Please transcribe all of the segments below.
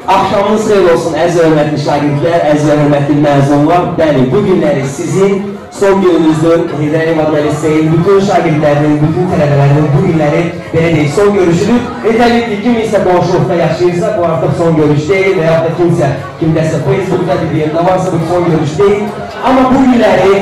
Axşamınız xeyir olsun, əziz hörmətli şagirdlər, əziz hörmətli məzunlar. Bəli, bu günləri sizin son gününüzdür. Heydər Əliyev adlı liseyin bütün şagirdlərinin, bütün tələbələrinin bu günləri belə deyək, son görüşüdür. Təbii ki, kim isə qonşuluqda yaşayırsa, bu artıq son görüş deyil və yaxud da kimsə, kimdəsə Facebook'da bir yerdə varsa bu son görüş deyil. Amma bu günləri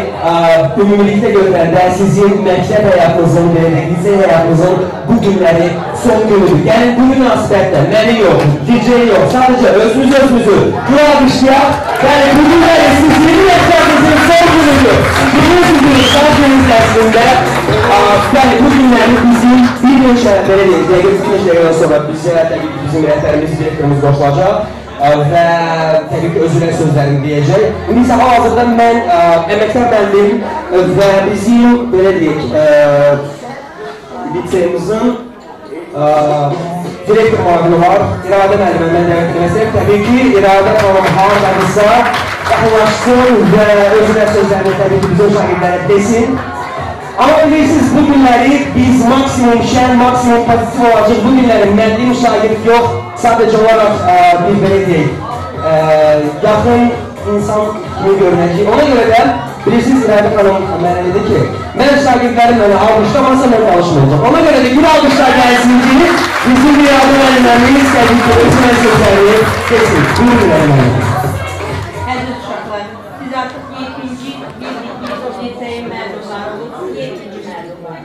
ümumilikdə götürəndə sizin məktəb həyatınızın, lise həyatınızın bu günləri son günüdür. Yəni bu münasibətlə məni yox, DJ yox, sadəcə özümüzü qura almışlayaq. Yəni bu günləri sizin məktəbinizin son günüdür. Bilirsiniz, son günümüz əslində. Yəni bu günləri bizim bir neçə, belə deyək, bir neçə dəqiqədən sonra bizə təbii ki, bizim rəhbərimiz, direktorumuz qoşulacaq. Və təbii ki, özünə sözlərimi deyəcək. İndi isə hal-hazırda mən əməkdar bəndim və bizim, belə deyək, liseyimizin direktor müavini var, İradə müəllimə mən dəvət etməsiyəm. Təbii ki, İradə xanım hardadırsa, yaxınlaşsın və özünə sözlərini təbii ki, bizim şagirdlərə desin. Amma bilirsiniz, bu günləri biz maksimum şən, maksimum pozitiv olacaq. Bu günləri mənli müşagird yox, sadəcə olaraq bir belə deyək, yaxın insan kimi görünəcək. Ona görə də bilirsiniz, İradə xanım mənə dedi ki, mən şagirdlərim mənə almışlamasa mən çalışmayacaq. Ona görə də bir almışlar gəlsin ki, bizim İradə müəllimlərimiz təbii ki, özünə sözləri desin. Buyurun İradə müəllim. Əziz uşaqlar, siz artıq 7-ci, 7-ci liseyin məzunları olursunuz, 7-ci məzunlar.